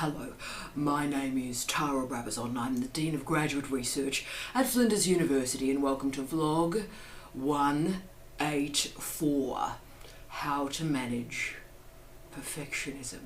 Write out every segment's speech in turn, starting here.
Hello, my name is Tara Brabazon. I'm the Dean of Graduate Research at Flinders University, and welcome to vlog 184, How to Manage Perfectionism.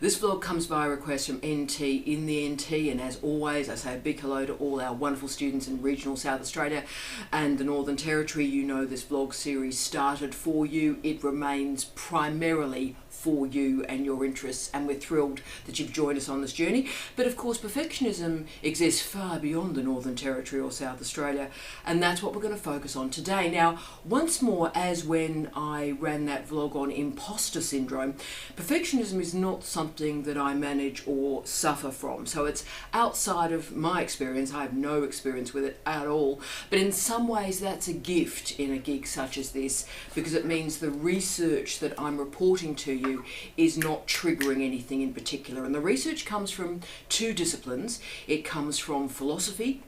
This vlog comes by request from NT in the NT, and as always I say a big hello to all our wonderful students in regional South Australia and the Northern Territory. You know this vlog series started for you. It remains primarily for you and your interests, and we're thrilled that you've joined us on this journey. But of course perfectionism exists far beyond the Northern Territory or South Australia, and that's what we're going to focus on today. Now, once more, as when I ran that vlog on imposter syndrome, perfectionism is not something that I manage or suffer from. So it's outside of my experience. I have no experience with it at all, but in some ways that's a gift in a gig such as this, because it means the research that I'm reporting to you is not triggering anything in particular. And the research comes from two disciplines. It comes from philosophy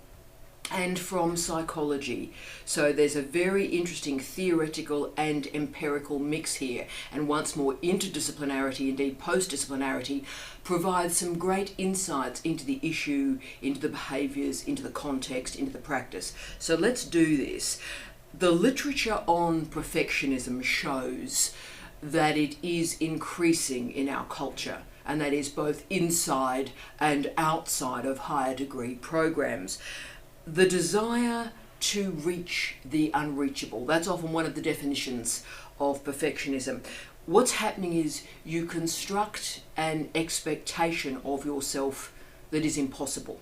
and from psychology. So there's a very interesting theoretical and empirical mix here, and once more interdisciplinarity, indeed post-disciplinarity, provides some great insights into the issue, into the behaviours, into the context, into the practice. So let's do this. The literature on perfectionism shows that it is increasing in our culture, and that is both inside and outside of higher degree programs. The desire to reach the unreachable, that's often one of the definitions of perfectionism. What's happening is you construct an expectation of yourself that is impossible.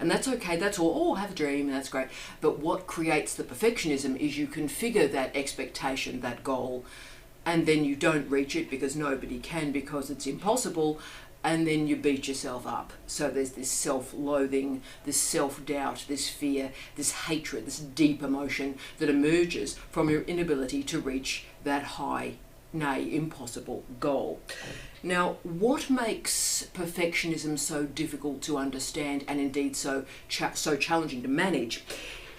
And that's okay, that's all, have a dream, that's great. But what creates the perfectionism is you configure that expectation, that goal, and then you don't reach it because nobody can, because it's impossible, and then you beat yourself up. So there's this self-loathing, this self-doubt, this fear, this hatred, this deep emotion that emerges from your inability to reach that high, nay, impossible goal. Now, what makes perfectionism so difficult to understand, and indeed so challenging to manage,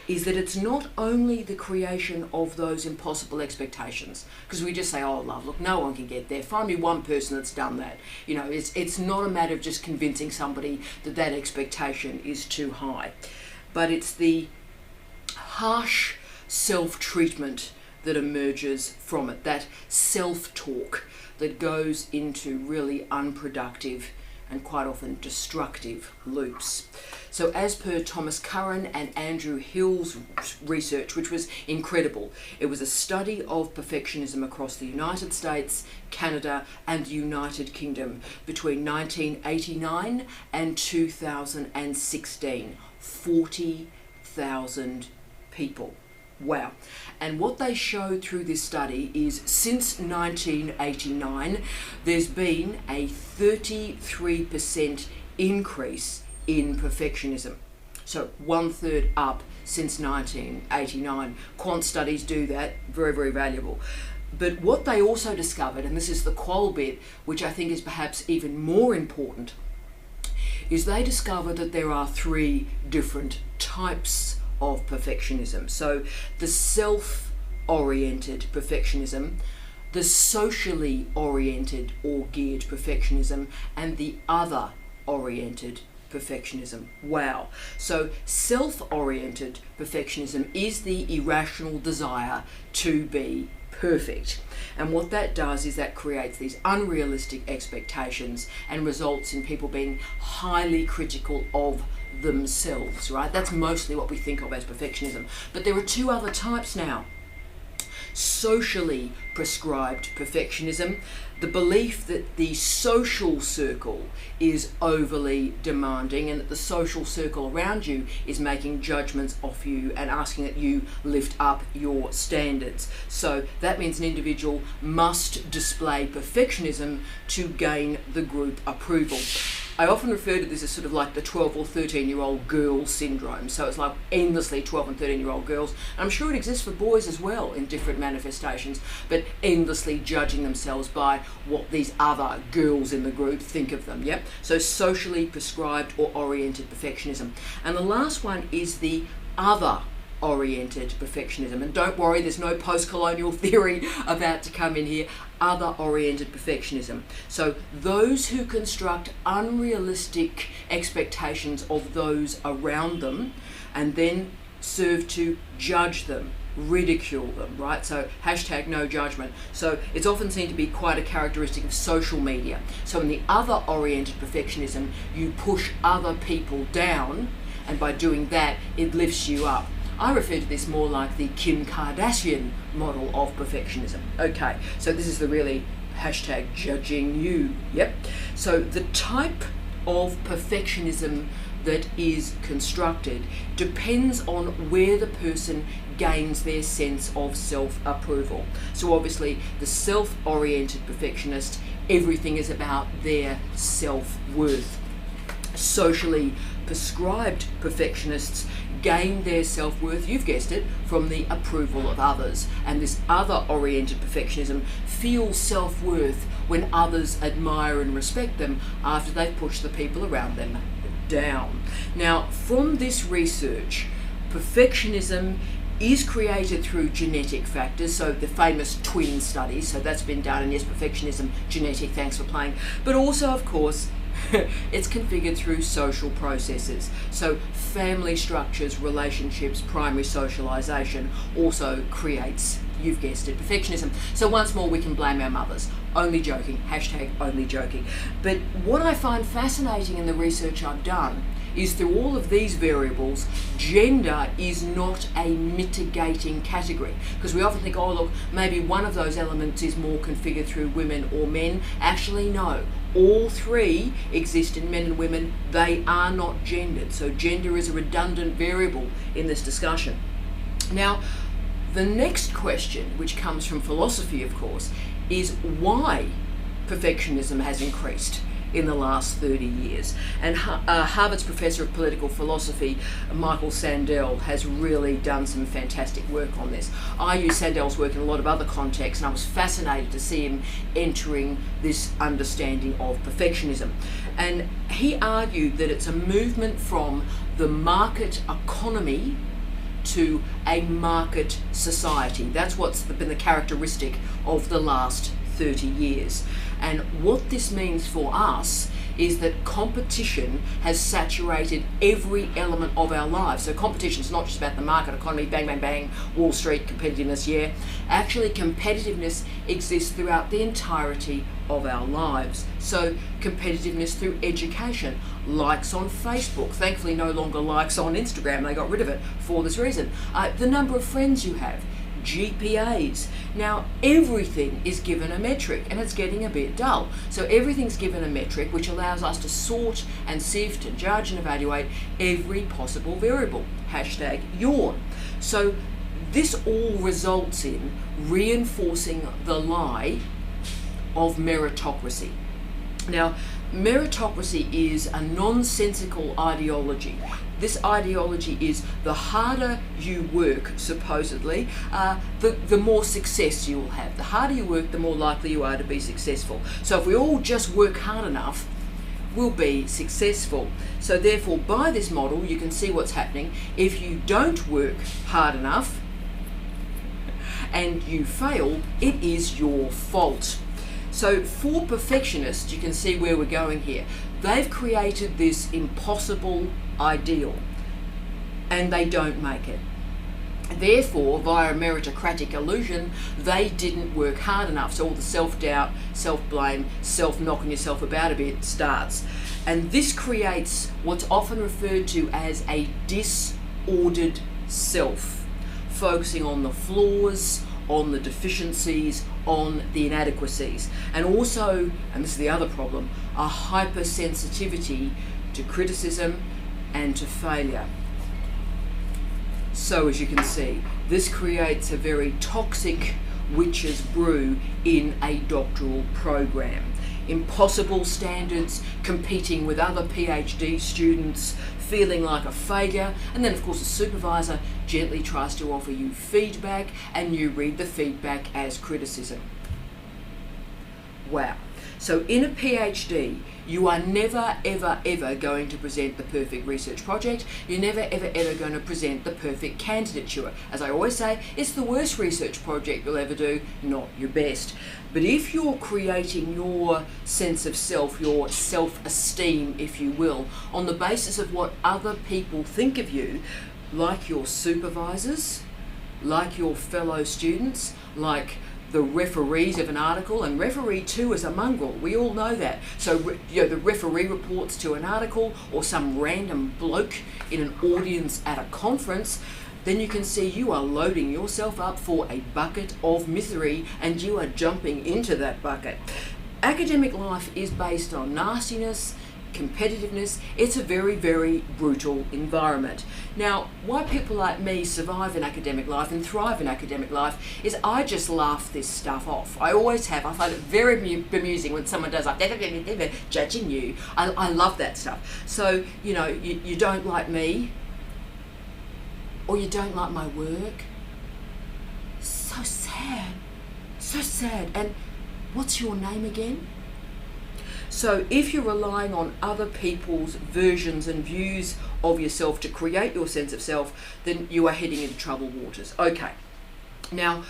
is that it's not only the creation of those impossible expectations, because we just say, oh love, look, no one can get there, find me one person that's done that. You know, it's not a matter of just convincing somebody that that expectation is too high, but it's the harsh self-treatment that emerges from it, that self-talk that goes into really unproductive and quite often destructive loops. So as per Thomas Curran and Andrew Hill's research, which was incredible, it was a study of perfectionism across the United States, Canada and the United Kingdom between 1989 and 2016. 40,000 people. Wow. And what they showed through this study is since 1989, there's been a 33% increase in perfectionism. So 1/3 up since 1989. Quant studies do that, very, very valuable. But what they also discovered, and this is the qual bit, which I think is perhaps even more important, is they discovered that there are three different types of perfectionism. So the self-oriented perfectionism, the socially oriented or geared perfectionism, and the other oriented perfectionism. Wow. So self-oriented perfectionism is the irrational desire to be perfect. And what that does is that creates these unrealistic expectations and results in people being highly critical of themselves, right? That's mostly what we think of as perfectionism. But there are two other types now. Socially prescribed perfectionism, the belief that the social circle is overly demanding and that the social circle around you is making judgments of you and asking that you lift up your standards. So that means an individual must display perfectionism to gain the group approval. I often refer to this as sort of like the 12 or 13-year-old girl syndrome. So it's like endlessly 12 and 13-year-old girls. And I'm sure it exists for boys as well in different manifestations, but endlessly judging themselves by what these other girls in the group think of them. Yep. So socially prescribed or oriented perfectionism. And the last one is the other oriented perfectionism. And don't worry, there's no post-colonial theory about to come in here. Other oriented perfectionism. So those who construct unrealistic expectations of those around them and then serve to judge them, ridicule them, right? So hashtag no judgment. So it's often seen to be quite a characteristic of social media. So in the other oriented perfectionism, you push other people down, and by doing that, it lifts you up. I refer to this more like the Kim Kardashian model of perfectionism. Okay, so this is the really hashtag judging you. Yep. So the type of perfectionism that is constructed depends on where the person gains their sense of self-approval. So obviously the self-oriented perfectionist, everything is about their self-worth. Socially prescribed perfectionists gain their self-worth, you've guessed it, from the approval of others. And this other oriented perfectionism feels self-worth when others admire and respect them after they've pushed the people around them down. Now, from this research, perfectionism is created through genetic factors, so the famous twin studies, so that's been done, and yes, perfectionism, genetic, thanks for playing, but also, of course, it's configured through social processes. So family structures, relationships, primary socialization also creates, you've guessed it, perfectionism. So once more, we can blame our mothers. Only joking, hashtag only joking. But what I find fascinating in the research I've done is through all of these variables, gender is not a mitigating category. Because we often think, oh look, maybe one of those elements is more configured through women or men. Actually, no. All three exist in men and women. They are not gendered. So gender is a redundant variable in this discussion. Now, the next question, which comes from philosophy, of course, is why perfectionism has increased in the last 30 years. And Harvard's professor of political philosophy, Michael Sandel, has really done some fantastic work on this. I use Sandel's work in a lot of other contexts, and I was fascinated to see him entering this understanding of perfectionism. And he argued that it's a movement from the market economy to a market society. That's what's been the characteristic of the last 30 years. And what this means for us is that competition has saturated every element of our lives. So competition is not just about the market economy, bang, bang, bang, Wall Street, competitiveness, yeah. Actually, competitiveness exists throughout the entirety of our lives. So competitiveness through education, likes on Facebook, thankfully no longer likes on Instagram, they got rid of it for this reason. The number of friends you have, GPAs. Now everything is given a metric, and it's getting a bit dull. So everything's given a metric which allows us to sort and sift and judge and evaluate every possible variable. Hashtag yawn. So this all results in reinforcing the lie of meritocracy. Now, meritocracy is a nonsensical ideology. This ideology is the harder you work, supposedly, the more success you will have. The harder you work, the more likely you are to be successful. So if we all just work hard enough, we'll be successful. So therefore, by this model, you can see what's happening. If you don't work hard enough and you fail, it is your fault. So for perfectionists, you can see where we're going here. They've created this impossible ideal, and they don't make it. Therefore, via meritocratic illusion, they didn't work hard enough. So all the self-doubt, self-blame, self-knocking yourself about a bit starts. And this creates what's often referred to as a disordered self, focusing on the flaws, on the deficiencies, on the inadequacies. And also, and this is the other problem, a hypersensitivity to criticism and to failure. So as you can see, this creates a very toxic witch's brew in a doctoral program. Impossible standards, competing with other PhD students, feeling like a failure, and then of course the supervisor gently tries to offer you feedback, and you read the feedback as criticism. Wow. So in a PhD, you are never, ever, ever going to present the perfect research project. You're never, ever, ever going to present the perfect candidature. As I always say, it's the worst research project you'll ever do, not your best. But if you're creating your sense of self, your self-esteem, if you will, on the basis of what other people think of you, like your supervisors, like your fellow students, like the referees of an article, and referee too is a mongrel, we all know that. So the referee reports to an article or some random bloke in an audience at a conference, then you can see you are loading yourself up for a bucket of misery and you are jumping into that bucket. Academic life is based on nastiness, competitiveness. It's a very, very brutal environment. Now, why people like me survive in academic life and thrive in academic life is I just laugh this stuff off. I always have. I find it very bemusing when someone does like judging you. I love that stuff. So, you don't like me, or you don't like my work. So sad. So sad. And what's your name again? So if you're relying on other people's versions and views of yourself to create your sense of self, then you are heading into troubled waters. Okay, now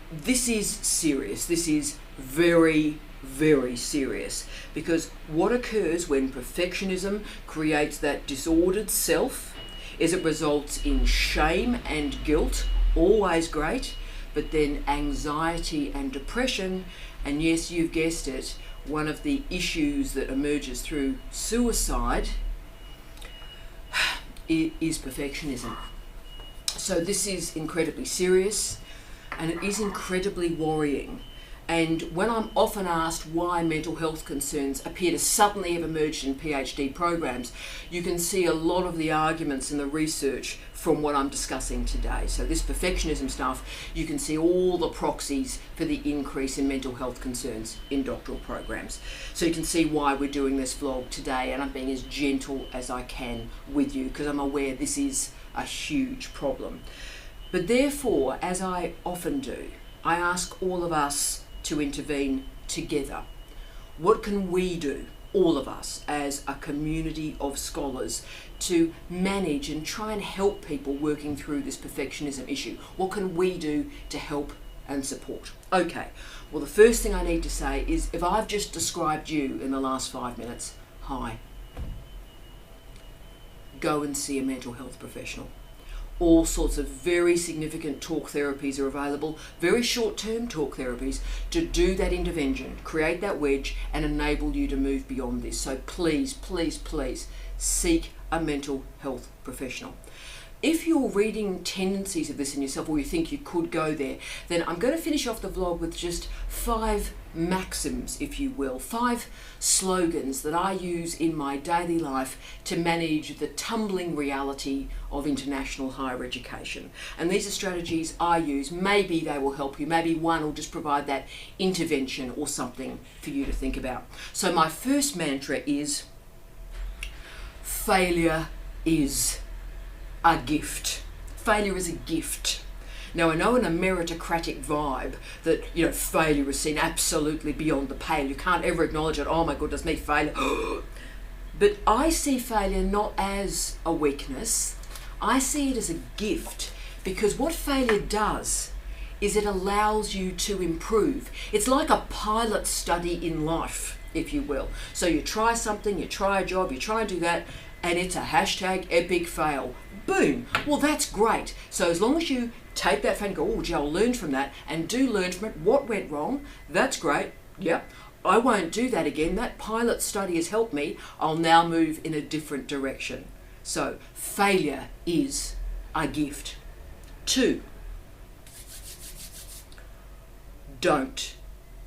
this is serious. This is very, very serious, because what occurs when perfectionism creates that disordered self is it results in shame and guilt, always great, but then anxiety and depression, and yes, you've guessed it, one of the issues that emerges through suicide is perfectionism. So this is incredibly serious and it is incredibly worrying. And when I'm often asked why mental health concerns appear to suddenly have emerged in PhD programs, you can see a lot of the arguments in the research from what I'm discussing today. So this perfectionism stuff, you can see all the proxies for the increase in mental health concerns in doctoral programs. So you can see why we're doing this vlog today, and I'm being as gentle as I can with you because I'm aware this is a huge problem. But therefore, as I often do, I ask all of us to intervene together. What can we do, all of us, as a community of scholars, to manage and try and help people working through this perfectionism issue? What can we do to help and support? Okay, well, the first thing I need to say is if I've just described you in the last 5 minutes, hi, go and see a mental health professional. All sorts of very significant talk therapies are available, very short-term talk therapies, to do that intervention, create that wedge and enable you to move beyond this. So please, please, please seek a mental health professional. If you're reading tendencies of this in yourself, or you think you could go there, then I'm going to finish off the vlog with just 5 maxims, if you will, 5 slogans that I use in my daily life to manage the tumbling reality of international higher education. And these are strategies I use. Maybe they will help you. Maybe one will just provide that intervention or something for you to think about. So my first mantra is, failure is a gift. Failure is a gift. Now, I know in a meritocratic vibe that, failure is seen absolutely beyond the pale. You can't ever acknowledge it. Oh my goodness me, failure. But I see failure not as a weakness. I see it as a gift, because what failure does is it allows you to improve. It's like a pilot study in life, if you will. So you try something, you try a job, you try and do that, and it's a hashtag epic fail. Boom. Well, that's great. So as long as you take that fail and go, oh, gee, I'll learn from that, and do learn from it. What went wrong? That's great. Yep. I won't do that again. That pilot study has helped me. I'll now move in a different direction. So failure is a gift. 2, don't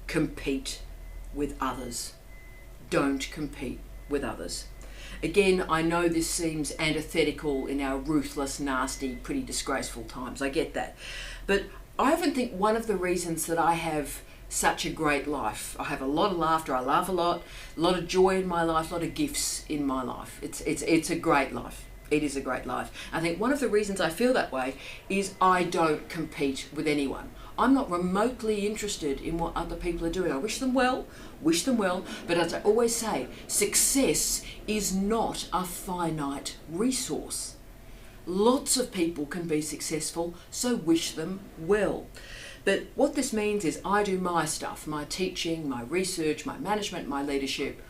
compete with others. Don't compete with others. Again, I know this seems antithetical in our ruthless, nasty, pretty disgraceful times. I get that. But I often think one of the reasons that I have such a great life, I have a lot of laughter, I laugh a lot of joy in my life, a lot of gifts in my life. It's a great life. It is a great life. I think one of the reasons I feel that way is I don't compete with anyone. I'm not remotely interested in what other people are doing. I wish them well, but as I always say, success is not a finite resource. Lots of people can be successful, so wish them well. But what this means is I do my stuff, my teaching, my research, my management, my leadership,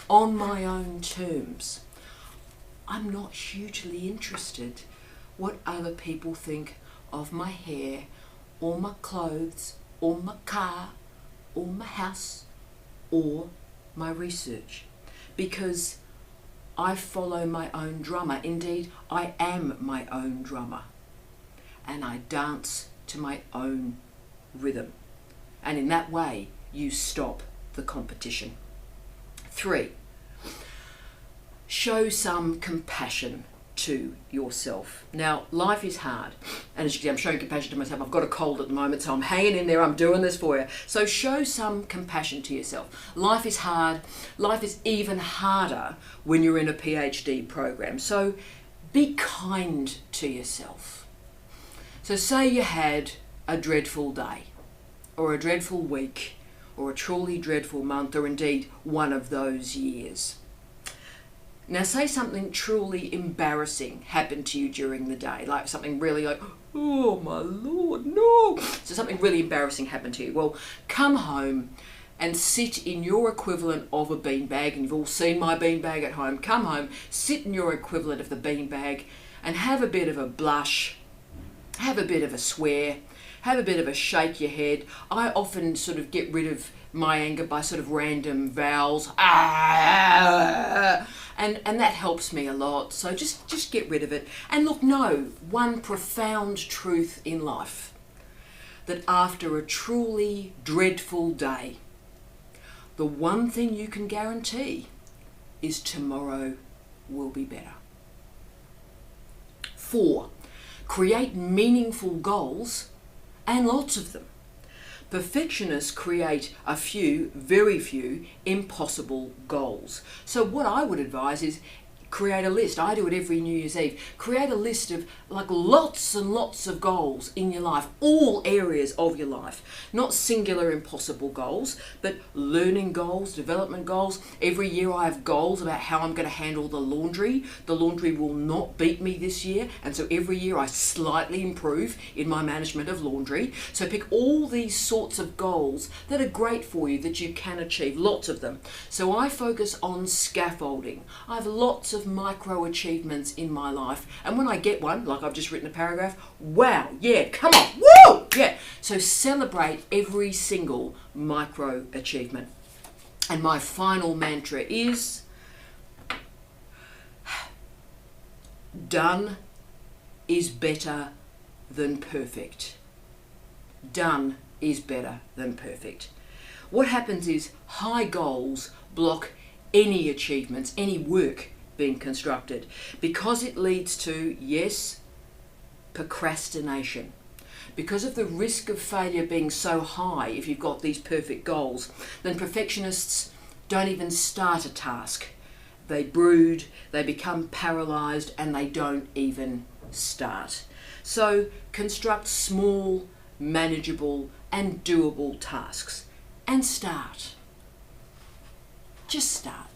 on my own terms. I'm not hugely interested what other people think of my hair, or my clothes, or my car, or my house, or my research. Because I follow my own drummer. Indeed, I am my own drummer. And I dance to my own rhythm. And in that way, you stop the competition. 3, show some compassion to yourself. Now, life is hard. And as you can see, I'm showing compassion to myself. I've got a cold at the moment, so I'm hanging in there. I'm doing this for you. So show some compassion to yourself. Life is hard. Life is even harder when you're in a PhD program. So be kind to yourself. So say you had a dreadful day, or a dreadful week, or a truly dreadful month, or indeed one of those years. Now say something truly embarrassing happened to you during the day, like something really like, oh my Lord, no. So something really embarrassing happened to you. Well, come home and sit in your equivalent of a beanbag, and you've all seen my beanbag at home. Come home, sit in your equivalent of the beanbag and have a bit of a blush, have a bit of a swear, have a bit of a shake your head. I often sort of get rid of my anger by sort of random vowels. And that helps me a lot. So just get rid of it. And look, know one profound truth in life, that after a truly dreadful day, the one thing you can guarantee is tomorrow will be better. 4, create meaningful goals, and lots of them. Perfectionists create a few, very few, impossible goals. So what I would advise is create a list. I do it every New Year's Eve. Create a list of like lots and lots of goals in your life, all areas of your life. Not singular impossible goals, but learning goals, development goals. Every year I have goals about how I'm going to handle the laundry. The laundry will not beat me this year, and so every year I slightly improve in my management of laundry. So pick all these sorts of goals that are great for you, that you can achieve, lots of them. So I focus on scaffolding. I have lots of micro achievements in my life, and when I get one, like I've just written a paragraph, wow, yeah, come on, woo, yeah. So celebrate every single micro achievement. And my final mantra is done is better than perfect. Done is better than perfect. What happens is high goals block any achievements, any work being constructed, because it leads to, yes, procrastination. Because of the risk of failure being so high if you've got these perfect goals, then perfectionists don't even start a task. They brood, they become paralyzed, and they don't even start. So construct small, manageable and doable tasks and start. Just start.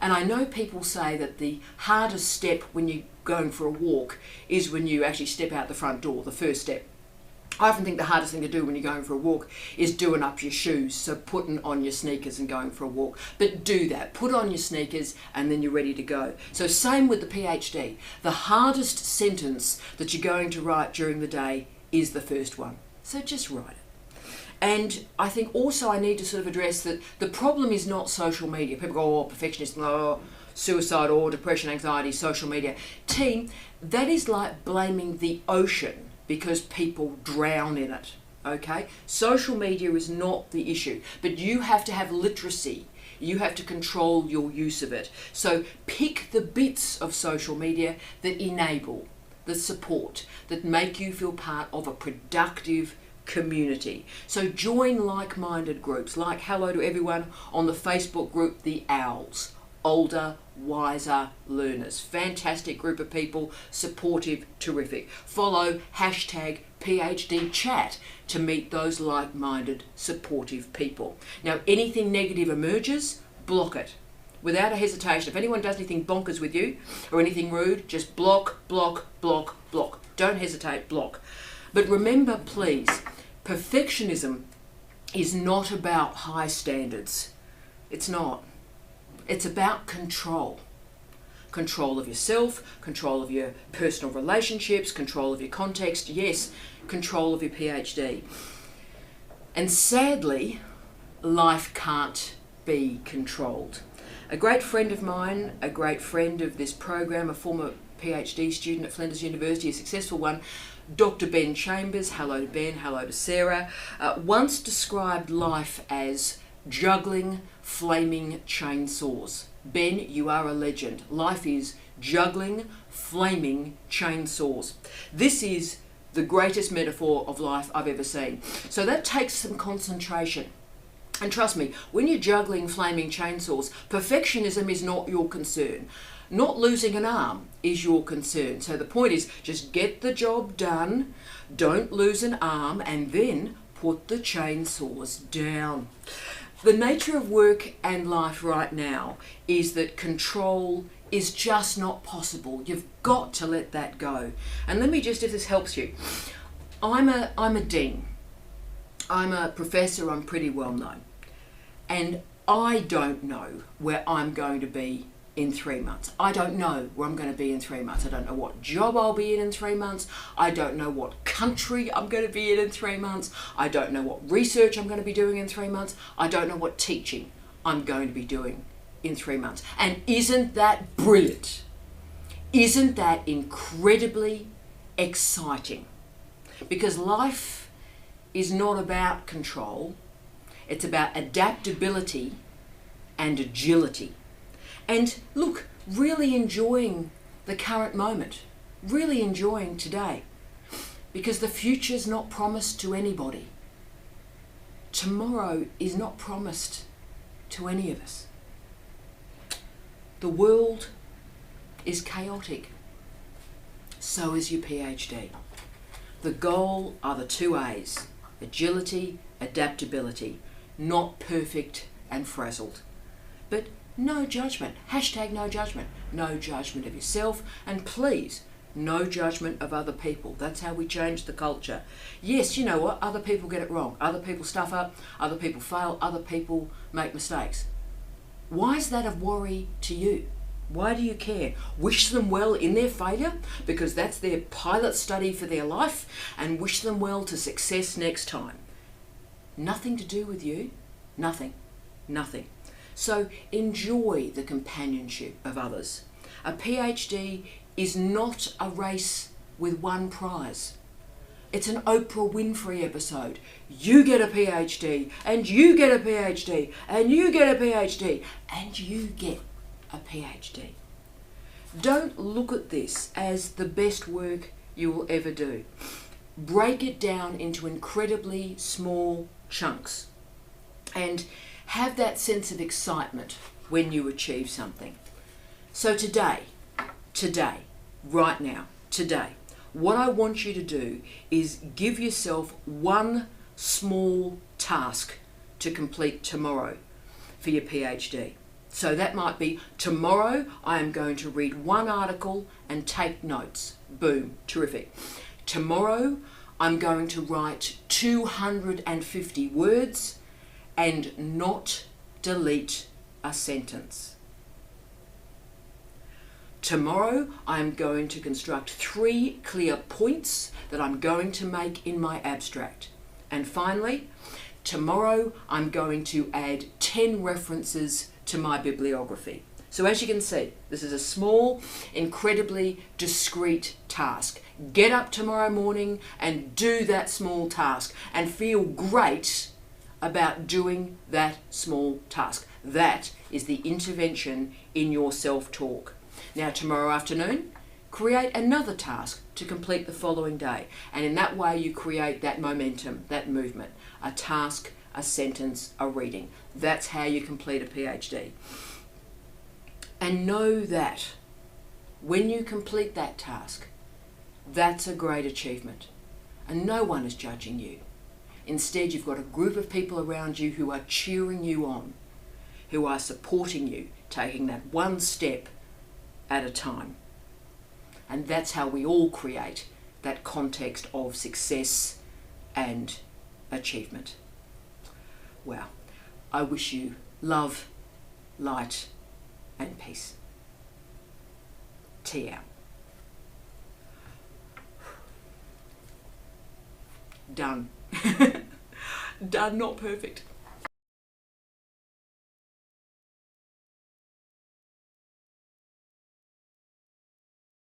And I know people say that the hardest step when you're going for a walk is when you actually step out the front door, the first step. I often think the hardest thing to do when you're going for a walk is doing up your shoes, so putting on your sneakers and going for a walk. But do that, put on your sneakers and then you're ready to go. So same with the PhD. The hardest sentence that you're going to write during the day is the first one. So just write it. And I think also I need to sort of address that the problem is not social media. People go, oh, perfectionist, oh, suicide or depression, anxiety, social media. Team, that is like blaming the ocean because people drown in it, okay? Social media is not the issue, but you have to have literacy. You have to control your use of it. So pick the bits of social media that enable, that support, that make you feel part of a productive community. So join like-minded groups, like hello to everyone on the Facebook group, The Owls. older, wiser learners. Fantastic group of people, supportive, terrific. Follow hashtag PhD chat to meet those like-minded, supportive people. Now, anything negative emerges, block it. Without a hesitation. If anyone does anything bonkers with you or anything rude, just block, block, block, block. Don't hesitate, block. But remember, please, perfectionism is not about high standards. It's not. It's about control. Control of yourself, control of your personal relationships, control of your context, yes, control of your PhD. And sadly, life can't be controlled. A great friend of mine, a great friend of this program, a former PhD student at Flinders University, a successful one, Dr. Ben Chambers, hello to Ben, hello to Sarah, once described life as juggling flaming chainsaws. Ben, you are a legend. Life is juggling flaming chainsaws. This is the greatest metaphor of life I've ever seen. So that takes some concentration. And trust me, when you're juggling flaming chainsaws, perfectionism is not your concern. Not losing an arm is your concern. So the point is, just get the job done, don't lose an arm, and then put the chainsaws down. The nature of work and life right now is that control is just not possible. You've got to let that go. And let me just, if this helps you, I'm a dean. I'm a professor, I'm pretty well known. And I don't know where I'm going to be in 3 months. I don't know where I'm going to be in 3 months. I don't know what job I'll be in 3 months. I don't know what country I'm going to be in 3 months. I don't know what research I'm going to be doing in 3 months. I don't know what teaching I'm going to be doing in 3 months. And isn't that brilliant? Isn't that incredibly exciting? Because life is not about control. It's about adaptability and agility. And look, really enjoying the current moment, really enjoying today, because the future's not promised to anybody. Tomorrow is not promised to any of us. The world is chaotic. So is your PhD. The goal are the 2 A's, agility, adaptability, not perfect and frazzled. But no judgment, hashtag no judgment. No judgment of yourself, and please, no judgment of other people. That's how we change the culture. Yes, you know what, other people get it wrong. Other people stuff up, other people fail, other people make mistakes. Why is that of worry to you? Why do you care? Wish them well in their failure, because that's their pilot study for their life, and wish them well to success next time. Nothing to do with you. Nothing. Nothing. So enjoy the companionship of others. A PhD is not a race with one prize. It's an Oprah Winfrey episode. You get a PhD, and you get a PhD, and you get a PhD, and you get a PhD. Don't look at this as the best work you will ever do. Break it down into incredibly small chunks and have that sense of excitement when you achieve something. So today, right now, today, what I want you to do is give yourself one small task to complete tomorrow for your PhD. So that might be, tomorrow I am going to read one article and take notes. Boom, terrific. Tomorrow I'm going to write 250 words and not delete a sentence. Tomorrow I'm going to construct 3 clear points that I'm going to make in my abstract. And finally, tomorrow I'm going to add 10 references to my bibliography. So as you can see, this is a small, incredibly discrete task. Get up tomorrow morning and do that small task and feel great about doing that small task. That is the intervention in your self-talk. Now tomorrow afternoon, create another task to complete the following day. And in that way you create that momentum, that movement, a task, a sentence, a reading. That's how you complete a PhD. And know that when you complete that task, that's a great achievement. And no one is judging you. Instead, you've got a group of people around you who are cheering you on, who are supporting you, taking that one step at a time. And that's how we all create that context of success and achievement. Well, I wish you love, light, and peace. Tea out. Done. Done, not perfect.